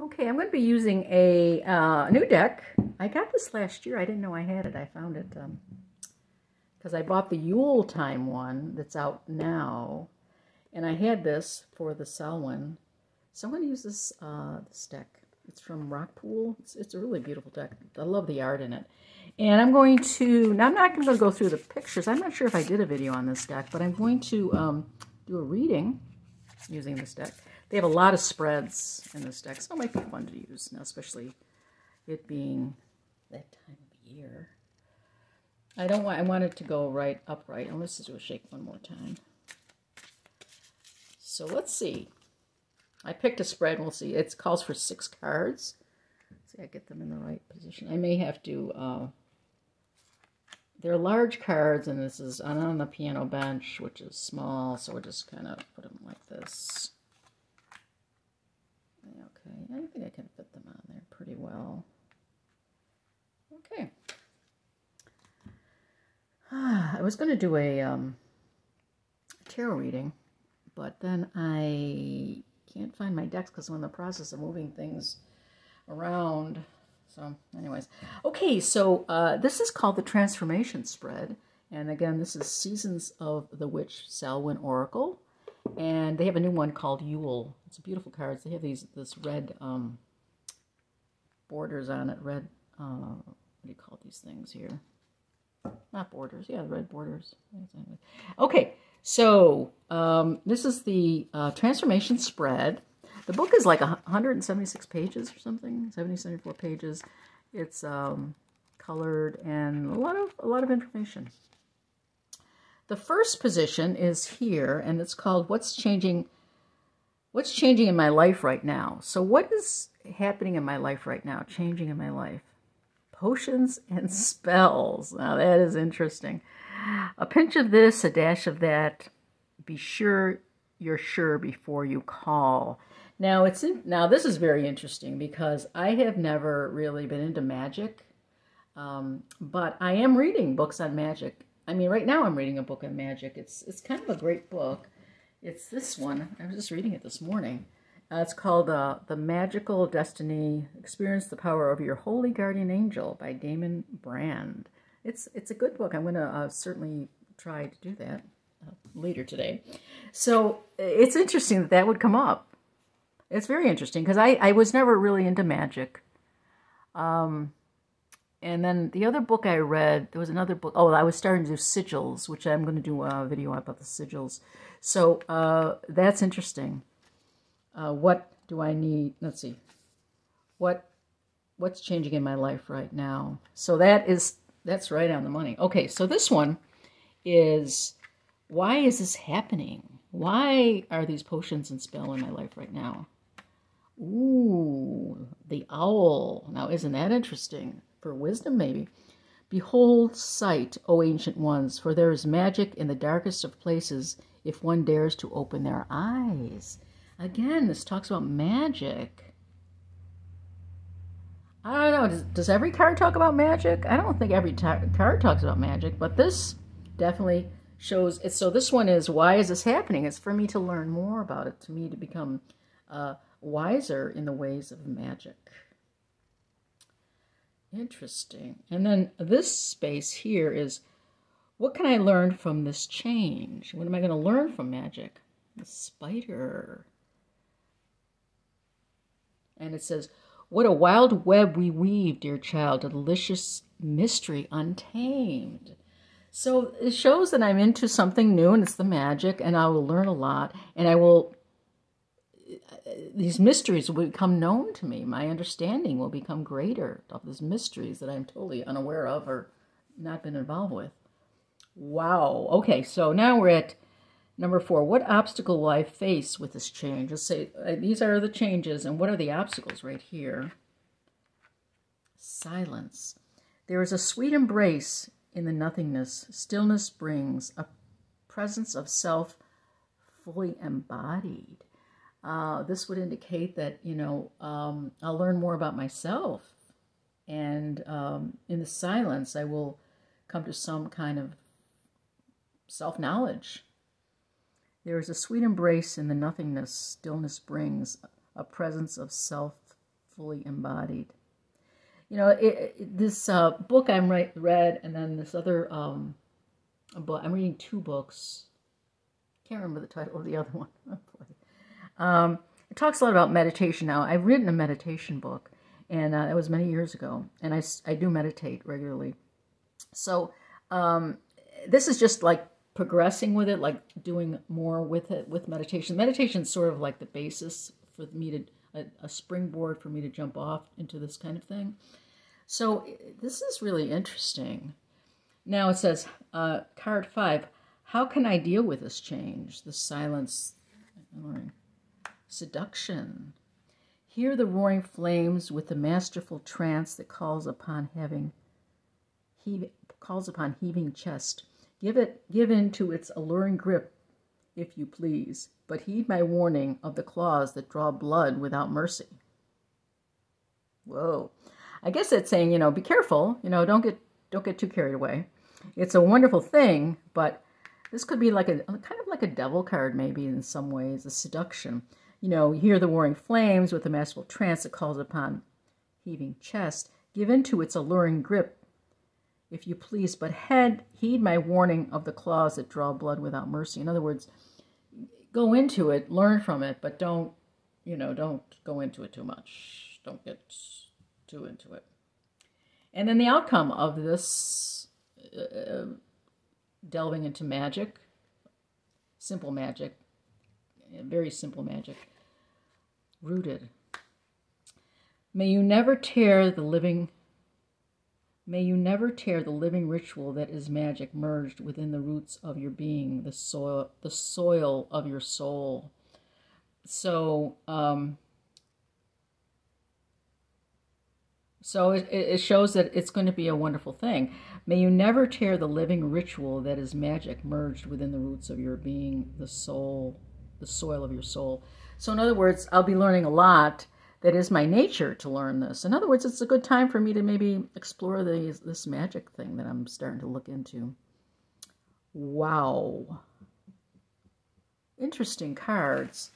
Okay, I'm going to be using a new deck. I got this last year. I didn't know I had it. I found it because I bought the Yule Time one that's out now. And I had this for the Selwyn. So I'm going to use this deck. It's from Rockpool. It's a really beautiful deck. I love the art in it. And I'm going to, now I'm not going to go through the pictures. I'm not sure if I did a video on this deck, but I'm going to do a reading using this deck. They have a lot of spreads in this deck, so it might be fun to use now, especially it being that time of year. I want it to go right upright. And let's just do a shake one more time. So let's see. I picked a spread. We'll see. It calls for 6 cards. Let's see, I get them in the right position. I may have to. They're large cards, and this is on the piano bench, which is small. So we'll just kind of put them like this. Okay, I think I can fit them on there pretty well. Okay. I was going to do a tarot reading, but then I can't find my decks because I'm in the process of moving things around. So anyways, okay, so this is called the Transformation Spread. And again, this is Seasons of the Witch Selwyn Oracle. And they have a new one called Yule. It's beautiful cards. They have this red borders on it. Red, what do you call these things here? Not borders. Yeah, red borders. Okay, so this is the Transformation Spread. The book is like 176 pages or something, 74 pages. It's colored and a lot of information. The first position is here, and it's called What's Changing in My Life Right Now. So what is happening in my life right now, changing in my life? Potions and spells. Now that is interesting. A pinch of this, a dash of that. Be sure you're sure before you call. Now this is very interesting because I have never really been into magic, but I am reading books on magic. I mean, right now I'm reading a book on magic. It's kind of a great book. It's this one. I was just reading it this morning. It's called The Magical Destiny, Experience the Power of Your Holy Guardian Angel by Damon Brand. It's a good book. I'm going to certainly try to do that later today. So it's interesting that would come up. It's very interesting because I was never really into magic. And then the other book I read, there was another book. Oh, I was starting to do sigils, which I'm going to do a video about the sigils. So that's interesting. What do I need? Let's see. What's changing in my life right now? So that's right on the money. Okay, so this one is, why is this happening? Why are these potions and spell in my life right now? Ooh, the owl. Now, isn't that interesting? For wisdom, maybe. Behold sight, O ancient ones, for there is magic in the darkest of places if one dares to open their eyes. Again, this talks about magic. I don't know, does every card talk about magic? I don't think every card talks about magic, but this definitely shows it. So this one is, why is this happening? It's for me to learn more about it, to me to become wiser in the ways of magic. Interesting. And then this space here is, what can I learn from this change? What am I going to learn from magic? The spider. And it says, what a wild web we weave, dear child, a delicious mystery untamed. So it shows that I'm into something new, and it's the magic, and I will learn a lot, and these mysteries will become known to me. My understanding will become greater of these mysteries that I'm totally unaware of or not been involved with. Wow. Okay, so now we're at number 4. What obstacle will I face with this change? Let's say these are the changes, and what are the obstacles right here? Silence. There is a sweet embrace in the nothingness. Stillness brings a presence of self fully embodied. This would indicate that, I'll learn more about myself. And in the silence, I will come to some kind of self-knowledge. There is a sweet embrace in the nothingness. Stillness brings a presence of self fully embodied. You know, this book I read, and then this other book. I'm reading 2 books. Can't remember the title of the other one. It talks a lot about meditation now. I've written a meditation book, and that was many years ago, and I do meditate regularly. So this is just like progressing with it, like doing more with it, with meditation. Meditation is sort of like the basis for me to, a springboard for me to jump off into this kind of thing. So this is really interesting. Now it says, card 5, how can I deal with this change, the silence, seduction? Hear the roaring flames with the masterful trance that calls upon heaving chest. Give in to its alluring grip, if you please, but heed my warning of the claws that draw blood without mercy. Whoa. I guess it's saying, you know, be careful, you know, don't get too carried away. It's a wonderful thing, but this could be like kind of like a devil card maybe in some ways, a seduction. You know, hear the roaring flames with the masterful trance that calls upon heaving chest. Give in to its alluring grip, if you please, but heed my warning of the claws that draw blood without mercy. In other words, go into it, learn from it, but don't go into it too much. Don't get too into it. And then the outcome of this delving into magic, simple magic, very simple magic, rooted. May you never tear the living ritual that is magic merged within the roots of your being, the soil of your soul. So, it shows that it's going to be a wonderful thing. May you never tear the living ritual that is magic merged within the roots of your being, the soil of your soul. So in other words, I'll be learning a lot. That is my nature to learn this. In other words, it's a good time for me to maybe explore this magic thing that I'm starting to look into. Wow. Interesting cards.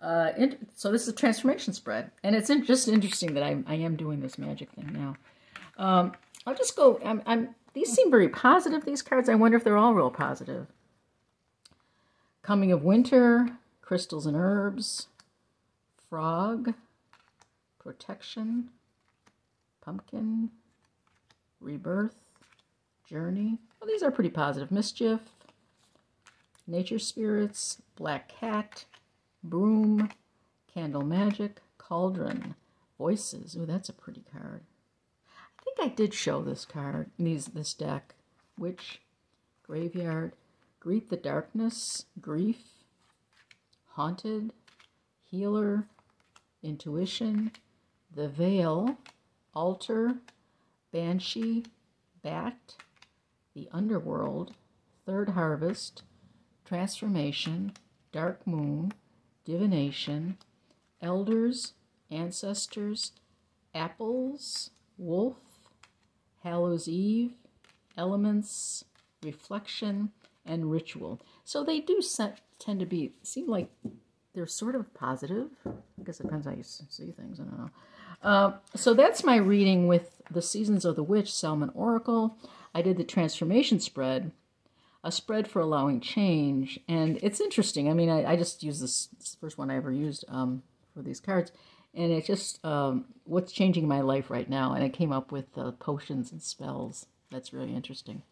So this is a transformation spread. And it's just interesting that I am doing this magic thing now. I'll just go, these seem very positive, these cards. I wonder if they're all real positive. Coming of winter, crystals and herbs, frog, protection, pumpkin, rebirth, journey. Well, these are pretty positive. Mischief, nature spirits, black cat, broom, candle magic, cauldron, voices. Oh, that's a pretty card. I think I did show this card, this deck. Witch, graveyard, greet the darkness, grief, haunted, healer, intuition, the veil, altar, banshee, bat, the underworld, third harvest, transformation, dark moon, divination, elders, ancestors, apples, wolf, Hallows Eve, elements, reflection, and ritual. So they do tend to seem like they're sort of positive. I guess it depends how you see things. I don't know. So that's my reading with the Seasons of the Witch, Selman Oracle. I did the transformation spread, a spread for allowing change. And it's interesting. I mean, I just used this first one I ever used for these cards. And it's just what's changing in my life right now. And I came up with potions and spells. That's really interesting.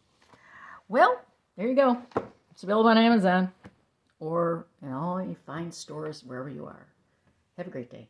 Well, there you go. It's available on Amazon or in all any fine stores wherever you are. Have a great day.